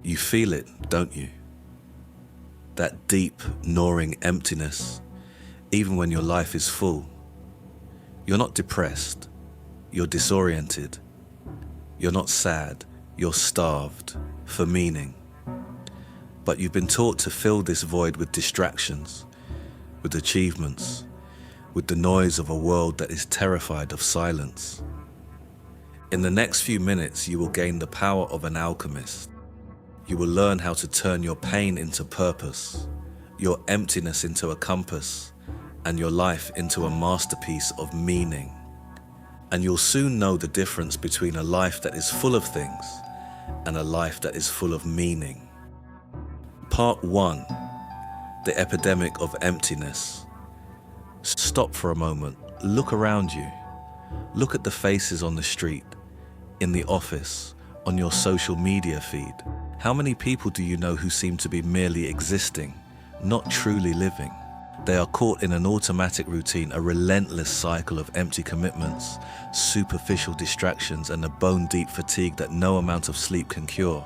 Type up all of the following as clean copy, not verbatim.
You feel it, don't you? That deep, gnawing emptiness, even when your life is full. You're not depressed, you're disoriented. You're not sad, you're starved for meaning. But you've been taught to fill this void with distractions, with achievements, with the noise of a world that is terrified of silence. In the next few minutes, you will gain the power of an alchemist. You will learn how to turn your pain into purpose, your emptiness into a compass, and your life into a masterpiece of meaning. And you'll soon know the difference between a life that is full of things and a life that is full of meaning. Part 1. The epidemic of emptiness. Stop for a moment. Look around you. Look at the faces on the street, in the office, on your social media feed. How many people do you know who seem to be merely existing, not truly living? They are caught in an automatic routine, a relentless cycle of empty commitments, superficial distractions, and a bone-deep fatigue that no amount of sleep can cure.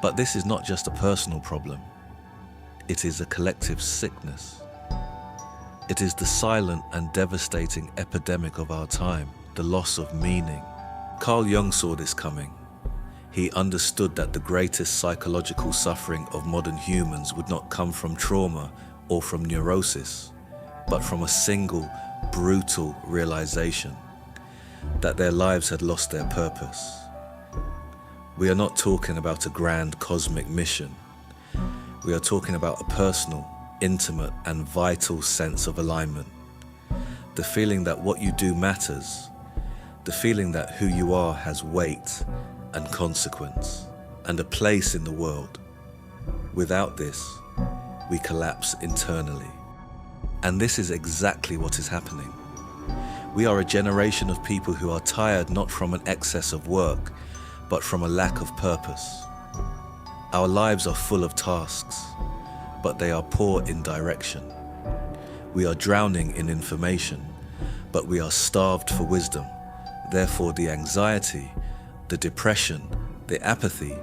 But this is not just a personal problem. It is a collective sickness. It is the silent and devastating epidemic of our time, the loss of meaning. Carl Jung saw this coming. He understood that the greatest psychological suffering of modern humans would not come from trauma or from neurosis, but from a single, brutal realization that their lives had lost their purpose. We are not talking about a grand cosmic mission. We are talking about a personal, intimate, and vital sense of alignment. The feeling that what you do matters. The feeling that who you are has weight and consequence and a place in the world. Without this, we collapse internally. And this is exactly what is happening. We are a generation of people who are tired not from an excess of work, but from a lack of purpose. Our lives are full of tasks, but they are poor in direction. We are drowning in information, but we are starved for wisdom. Therefore, the anxiety, the depression, the apathy,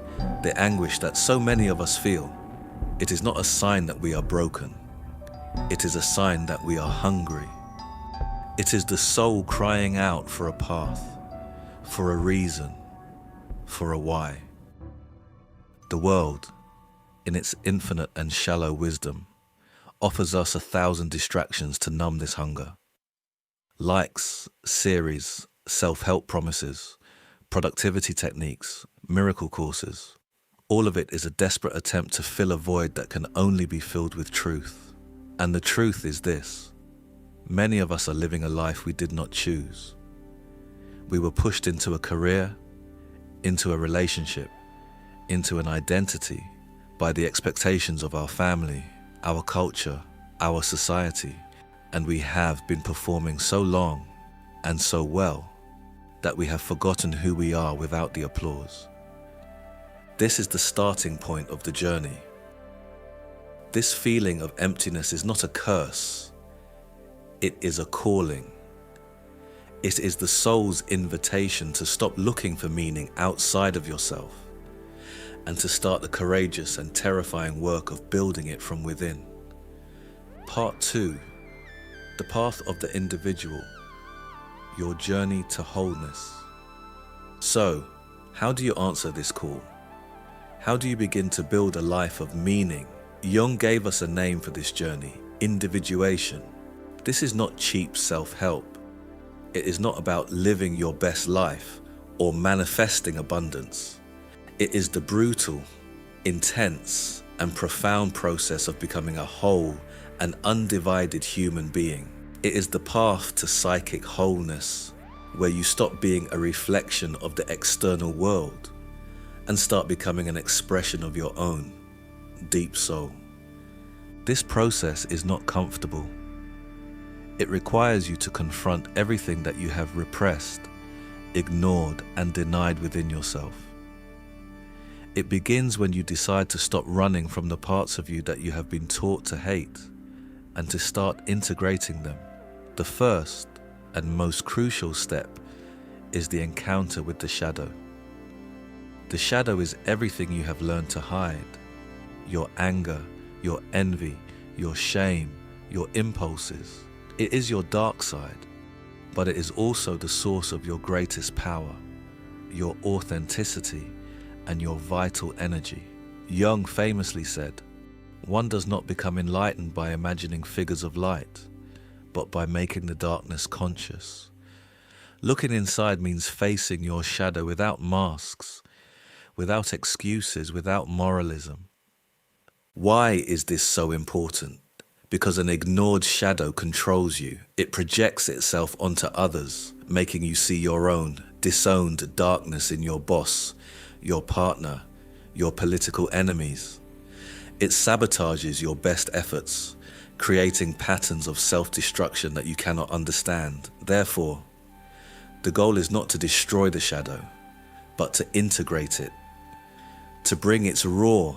the anguish that so many of us feel, it is not a sign that we are broken. It is a sign that we are hungry. It is the soul crying out for a path, for a reason, for a why. The world, in its infinite and shallow wisdom, offers us 1,000 distractions to numb this hunger. Likes, series, self-help promises, productivity techniques, miracle courses. All of it is a desperate attempt to fill a void that can only be filled with truth. And the truth is this: many of us are living a life we did not choose. We were pushed into a career, into a relationship, into an identity by the expectations of our family, our culture, our society, and we have been performing so long and so well that we have forgotten who we are without the applause. This is the starting point of the journey. This feeling of emptiness is not a curse. It is a calling. It is the soul's invitation to stop looking for meaning outside of yourself and to start the courageous and terrifying work of building it from within. Part 2. The path of the individual. Your journey to wholeness. So, how do you answer this call? How do you begin to build a life of meaning? Jung gave us a name for this journey: individuation. This is not cheap self-help. It is not about living your best life or manifesting abundance. It is the brutal, intense, and profound process of becoming a whole and undivided human being. It is the path to psychic wholeness, where you stop being a reflection of the external world and start becoming an expression of your own deep soul. This process is not comfortable. It requires you to confront everything that you have repressed, ignored, and denied within yourself. It begins when you decide to stop running from the parts of you that you have been taught to hate and to start integrating them. The first and most crucial step is the encounter with the shadow. The shadow is everything you have learned to hide. Your anger, your envy, your shame, your impulses. It is your dark side, but it is also the source of your greatest power, your authenticity, and your vital energy. Jung famously said, "One does not become enlightened by imagining figures of light, but by making the darkness conscious." Looking inside means facing your shadow without masks, without excuses, without moralism. Why is this so important? Because an ignored shadow controls you. It projects itself onto others, making you see your own disowned darkness in your boss, your partner, your political enemies. It sabotages your best efforts, creating patterns of self-destruction that you cannot understand. Therefore, the goal is not to destroy the shadow, but to integrate it, to bring its raw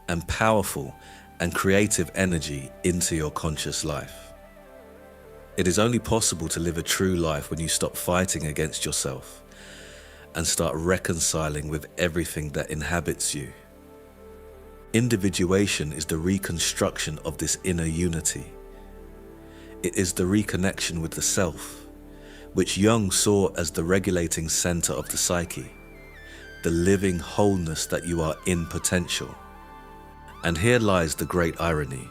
and powerful and creative energy into your conscious life. It is only possible to live a true life when you stop fighting against yourself and start reconciling with everything that inhabits you. Individuation is the reconstruction of this inner unity. It is the reconnection with the self, which Jung saw as the regulating center of the psyche, the living wholeness that you are in potential. And here lies the great irony.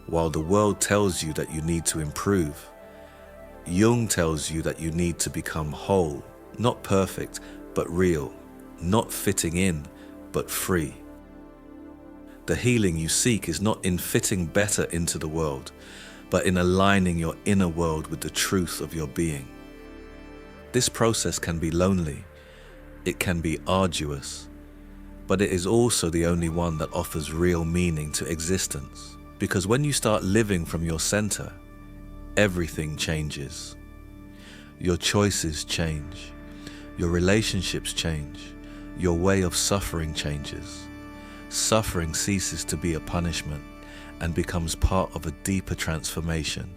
While the world tells you that you need to improve, Jung tells you that you need to become whole, not perfect, but real, not fitting in, but free. The healing you seek is not in fitting better into the world, but in aligning your inner world with the truth of your being. This process can be lonely, it can be arduous, but it is also the only one that offers real meaning to existence. Because when you start living from your center, everything changes. Your choices change, your relationships change, your way of suffering changes. Suffering ceases to be a punishment and becomes part of a deeper transformation.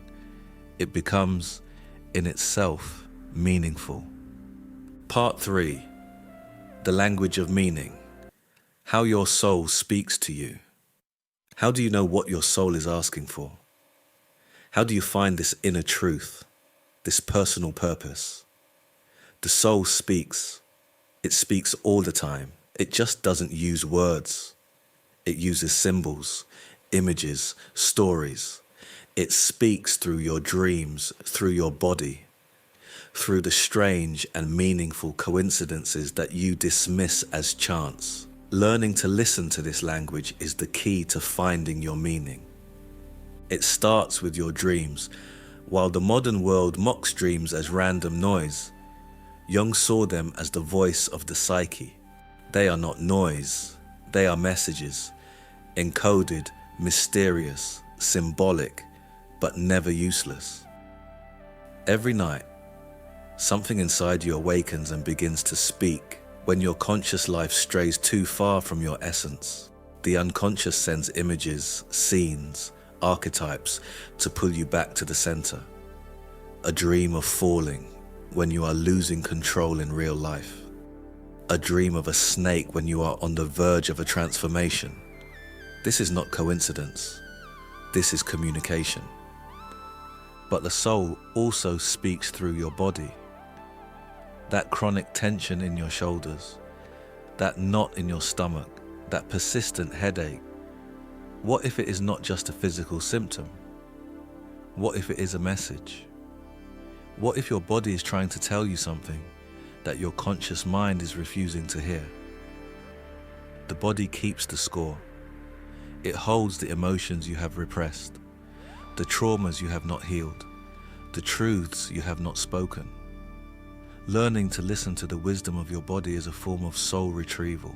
It becomes, in itself, meaningful. Part 3. The language of meaning. How your soul speaks to you. How do you know what your soul is asking for? How do you find this inner truth, this personal purpose? The soul speaks. It speaks all the time. It just doesn't use words. It uses symbols, images, stories. It speaks through your dreams, through your body, through the strange and meaningful coincidences that you dismiss as chance. Learning to listen to this language is the key to finding your meaning. It starts with your dreams. While the modern world mocks dreams as random noise, Jung saw them as the voice of the psyche. They are not noise, they are messages, encoded, mysterious, symbolic, but never useless. Every night, something inside you awakens and begins to speak. When your conscious life strays too far from your essence, the unconscious sends images, scenes, archetypes to pull you back to the center. A dream of falling when you are losing control in real life. A dream of a snake when you are on the verge of a transformation. This is not coincidence. This is communication. But the soul also speaks through your body. That chronic tension in your shoulders, that knot in your stomach, that persistent headache. What if it is not just a physical symptom? What if it is a message? What if your body is trying to tell you something that your conscious mind is refusing to hear? The body keeps the score. It holds the emotions you have repressed, the traumas you have not healed, the truths you have not spoken. Learning to listen to the wisdom of your body is a form of soul retrieval.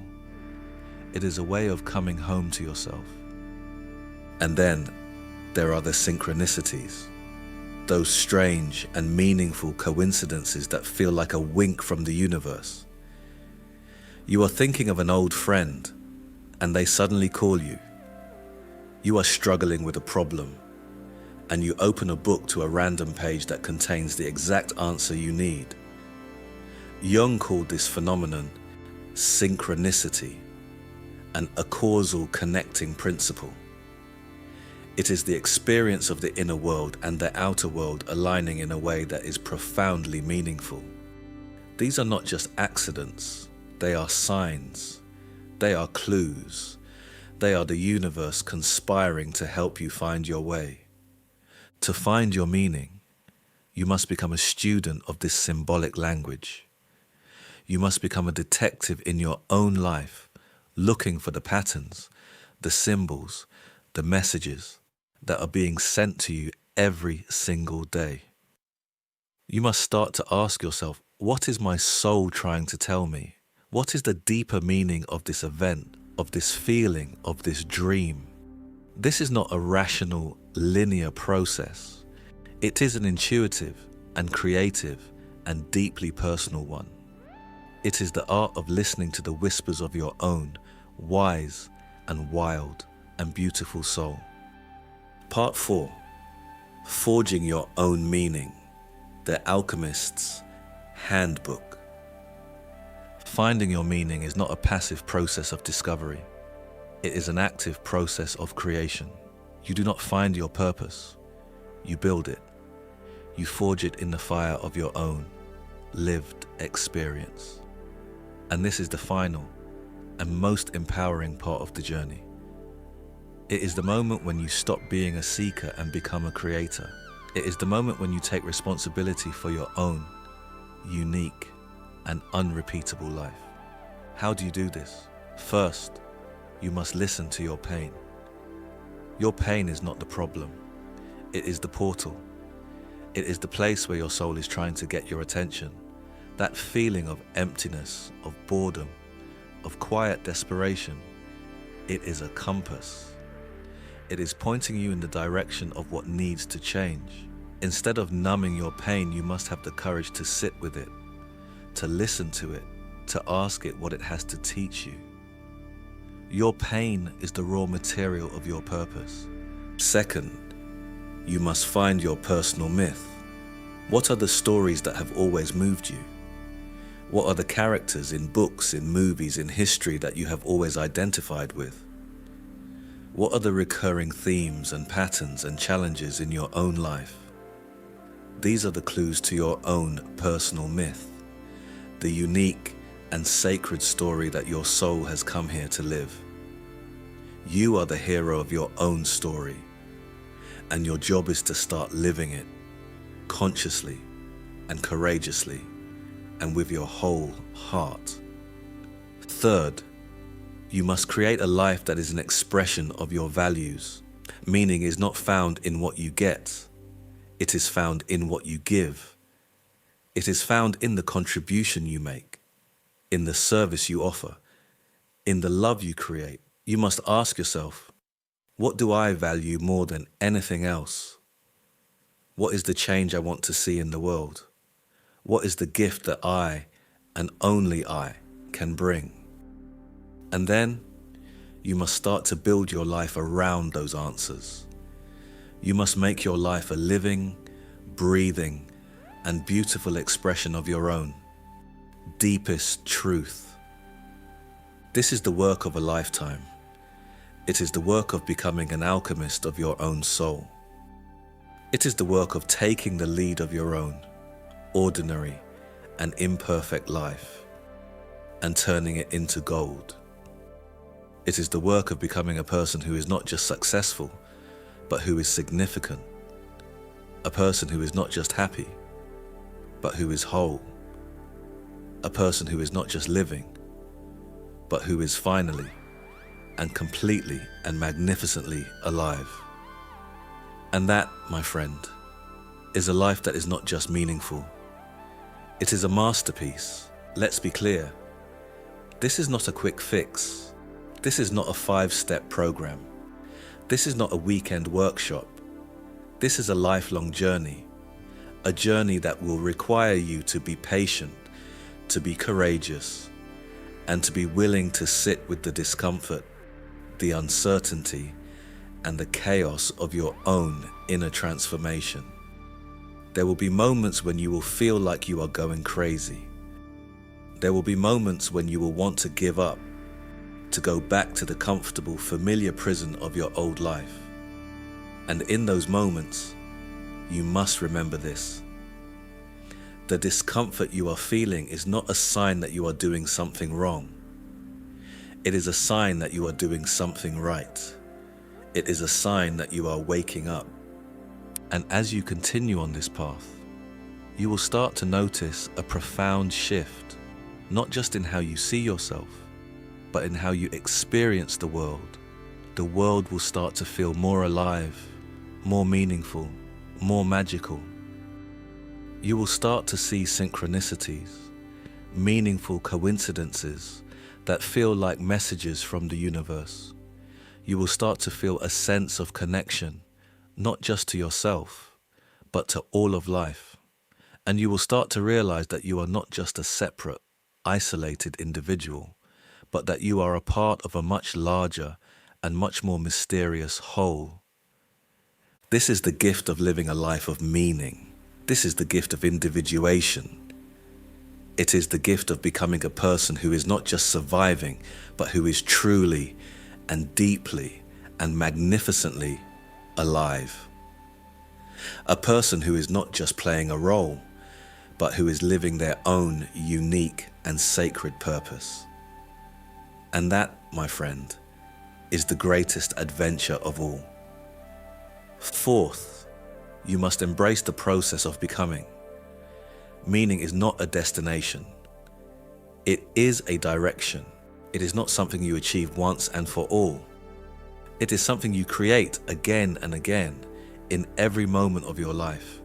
It is a way of coming home to yourself. And then there are the synchronicities, those strange and meaningful coincidences that feel like a wink from the universe. You are thinking of an old friend, and they suddenly call you. You are struggling with a problem, and you open a book to a random page that contains the exact answer you need. Jung called this phenomenon synchronicity, and a causal connecting principle. It is the experience of the inner world and the outer world aligning in a way that is profoundly meaningful. These are not just accidents, they are signs, they are clues, they are the universe conspiring to help you find your way. To find your meaning, you must become a student of this symbolic language. You must become a detective in your own life, looking for the patterns, the symbols, the messages that are being sent to you every single day. You must start to ask yourself, what is my soul trying to tell me? What is the deeper meaning of this event, of this feeling, of this dream? This is not a rational, linear process. It is an intuitive and creative and deeply personal one. It is the art of listening to the whispers of your own wise and wild and beautiful soul. Part 4. Forging your own meaning. The Alchemist's Handbook. Finding your meaning is not a passive process of discovery. It is an active process of creation. You do not find your purpose. You build it. You forge it in the fire of your own lived experience. And this is the final and most empowering part of the journey. It is the moment when you stop being a seeker and become a creator. It is the moment when you take responsibility for your own unique and unrepeatable life. How do you do this? First, you must listen to your pain. Your pain is not the problem. It is the portal. It is the place where your soul is trying to get your attention. That feeling of emptiness, of boredom, of quiet desperation. It is a compass. It is pointing you in the direction of what needs to change. Instead of numbing your pain, you must have the courage to sit with it, to listen to it, to ask it what it has to teach you. Your pain is the raw material of your purpose. Second, you must find your personal myth. What are the stories that have always moved you? What are the characters in books, in movies, in history that you have always identified with? What are the recurring themes and patterns and challenges in your own life? These are the clues to your own personal myth, the unique and sacred story that your soul has come here to live. You are the hero of your own story, and your job is to start living it consciously and courageously and with your whole heart. Third, you must create a life that is an expression of your values. Meaning is not found in what you get. It is found in what you give. It is found in the contribution you make, in the service you offer, in the love you create. You must ask yourself, what do I value more than anything else? What is the change I want to see in the world? What is the gift that I, and only I, can bring? And then, you must start to build your life around those answers. You must make your life a living, breathing, and beautiful expression of your own deepest truth. This is the work of a lifetime. It is the work of becoming an alchemist of your own soul. It is the work of taking the lead of your own ordinary and imperfect life and turning it into gold. It is the work of becoming a person who is not just successful, but who is significant. A person who is not just happy, but who is whole. A person who is not just living, but who is finally and completely and magnificently alive. And that, my friend, is a life that is not just meaningful. It is a masterpiece. Let's be clear. This is not a quick fix. This is not a 5-step program. This is not a weekend workshop. This is a lifelong journey. A journey that will require you to be patient, to be courageous, and to be willing to sit with the discomfort, the uncertainty, and the chaos of your own inner transformation. There will be moments when you will feel like you are going crazy. There will be moments when you will want to give up, to go back to the comfortable, familiar prison of your old life. And in those moments, you must remember this. The discomfort you are feeling is not a sign that you are doing something wrong. It is a sign that you are doing something right. It is a sign that you are waking up. And as you continue on this path, you will start to notice a profound shift, not just in how you see yourself, but in how you experience the world. The world will start to feel more alive, more meaningful, more magical. You will start to see synchronicities, meaningful coincidences that feel like messages from the universe. You will start to feel a sense of connection, not just to yourself, but to all of life. And you will start to realize that you are not just a separate, isolated individual, but that you are a part of a much larger and much more mysterious whole. This is the gift of living a life of meaning. This is the gift of individuation. It is the gift of becoming a person who is not just surviving, but who is truly and deeply and magnificently alive. A person who is not just playing a role, but who is living their own unique and sacred purpose. And that, my friend, is the greatest adventure of all. Fourth, you must embrace the process of becoming. Meaning is not a destination. It is a direction. It is not something you achieve once and for all. It is something you create again and again in every moment of your life.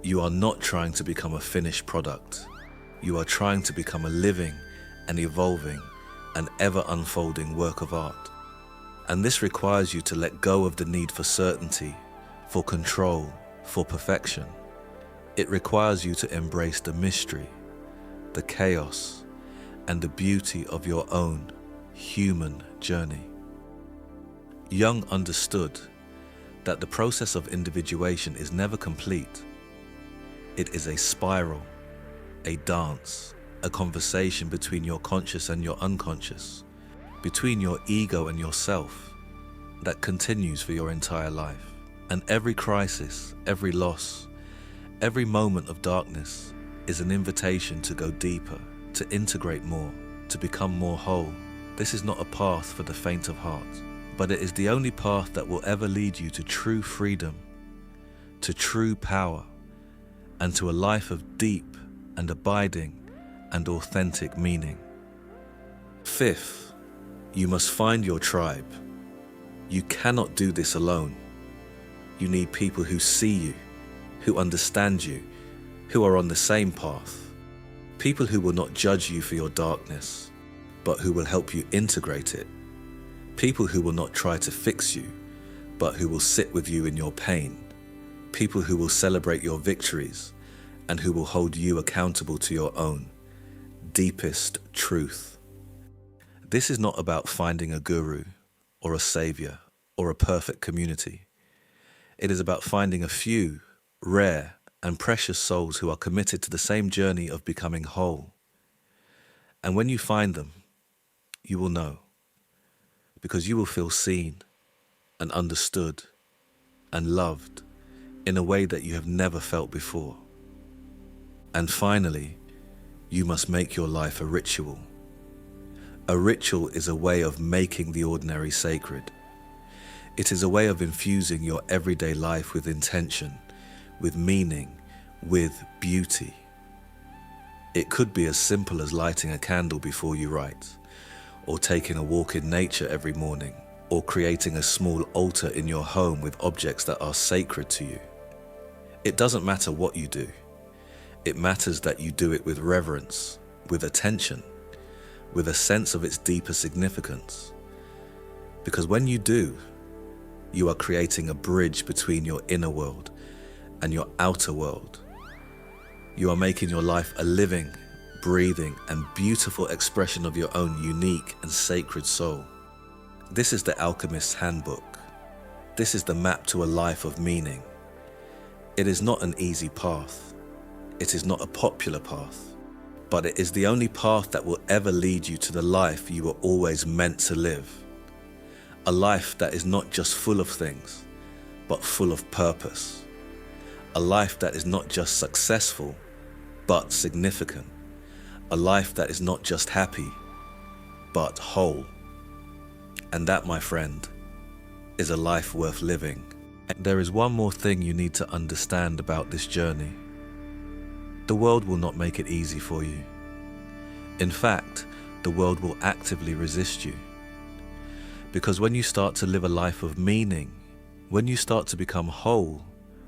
You are not trying to become a finished product. You are trying to become a living and evolving and ever unfolding work of art. And this requires you to let go of the need for certainty, for control, for perfection. It requires you to embrace the mystery, the chaos, and the beauty of your own human journey. Jung understood that the process of individuation is never complete. It is a spiral, a dance, a conversation between your conscious and your unconscious, between your ego and yourself, that continues for your entire life. And every crisis, every loss, every moment of darkness is an invitation to go deeper, to integrate more, to become more whole. This is not a path for the faint of heart, but it is the only path that will ever lead you to true freedom, to true power, and to a life of deep and abiding and authentic meaning. Fifth, you must find your tribe. You cannot do this alone. You need people who see you, who understand you, who are on the same path. People who will not judge you for your darkness, but who will help you integrate it. People who will not try to fix you, but who will sit with you in your pain. People who will celebrate your victories and who will hold you accountable to your own deepest truth. This is not about finding a guru or a savior or a perfect community. It is about finding a few rare and precious souls who are committed to the same journey of becoming whole. And when you find them, you will know, because you will feel seen and understood and loved in a way that you have never felt before. And finally, you must make your life a ritual. A ritual is a way of making the ordinary sacred. It is a way of infusing your everyday life with intention, with meaning, with beauty. It could be as simple as lighting a candle before you write, or taking a walk in nature every morning, or creating a small altar in your home with objects that are sacred to you. It doesn't matter what you do. It matters that you do it with reverence, with attention, with a sense of its deeper significance. Because when you do, you are creating a bridge between your inner world and your outer world. You are making your life a living, breathing, and beautiful expression of your own unique and sacred soul. This is the Alchemist's Handbook. This is the map to a life of meaning. It is not an easy path. It is not a popular path, but it is the only path that will ever lead you to the life you were always meant to live. A life that is not just full of things, but full of purpose. A life that is not just successful, but significant. A life that is not just happy, but whole. And that, my friend, is a life worth living. And there is one more thing you need to understand about this journey. The world will not make it easy for you. In fact, the world will actively resist you. Because when you start to live a life of meaning, when you start to become whole,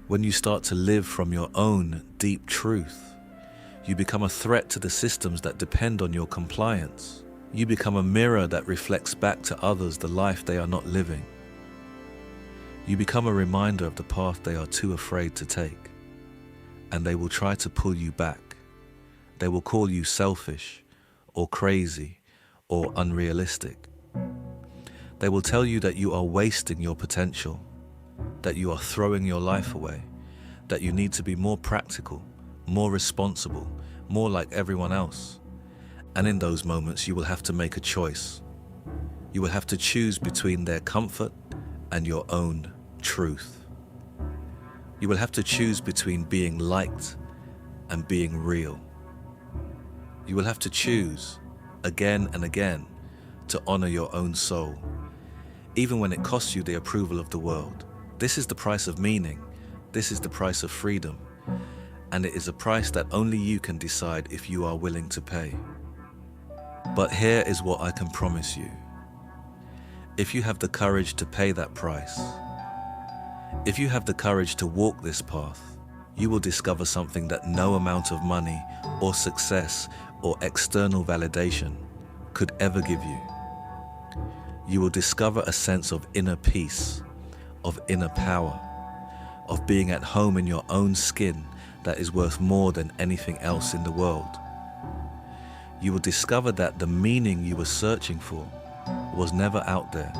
when you start to live from your own deep truth, you become a threat to the systems that depend on your compliance. You become a mirror that reflects back to others the life they are not living. You become a reminder of the path they are too afraid to take. And they will try to pull you back. They will call you selfish, or crazy, or unrealistic. They will tell you that you are wasting your potential, that you are throwing your life away, that you need to be more practical, more responsible, more like everyone else. And in those moments, you will have to make a choice. You will have to choose between their comfort and your own truth. You will have to choose between being liked and being real. You will have to choose again and again to honor your own soul, even when it costs you the approval of the world. This is the price of meaning. This is the price of freedom. And it is a price that only you can decide if you are willing to pay. But here is what I can promise you. If you have the courage to pay that price, if you have the courage to walk this path, you will discover something that no amount of money or success or external validation could ever give you. You will discover a sense of inner peace, of inner power, of being at home in your own skin that is worth more than anything else in the world. You will discover that the meaning you were searching for was never out there.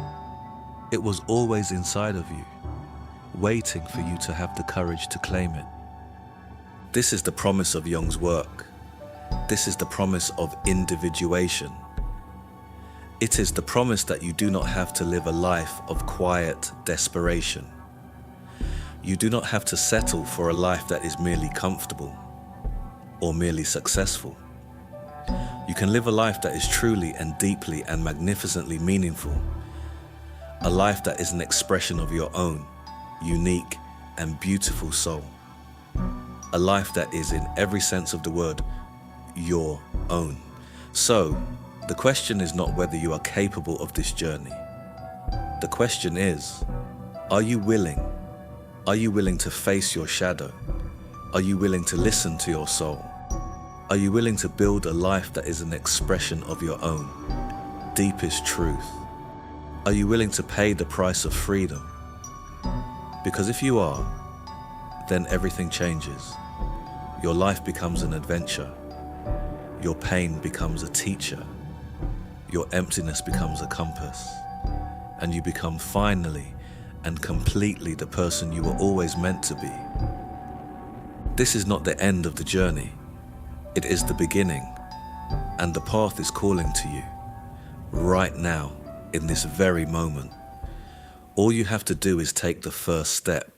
It was always inside of you, waiting for you to have the courage to claim it. This is the promise of Jung's work. This is the promise of individuation. It is the promise that you do not have to live a life of quiet desperation. You do not have to settle for a life that is merely comfortable or merely successful. You can live a life that is truly and deeply and magnificently meaningful. A life that is an expression of your own unique and beautiful soul. A life that is, in every sense of the word, your own. So, the question is not whether you are capable of this journey. The question is, are you willing? Are you willing to face your shadow? Are you willing to listen to your soul? Are you willing to build a life that is an expression of your own deepest truth? Are you willing to pay the price of freedom? Because if you are, then everything changes. Your life becomes an adventure. Your pain becomes a teacher. Your emptiness becomes a compass. And you become finally and completely the person you were always meant to be. This is not the end of the journey. It is the beginning. And the path is calling to you right now, in this very moment. All you have to do is take the first step.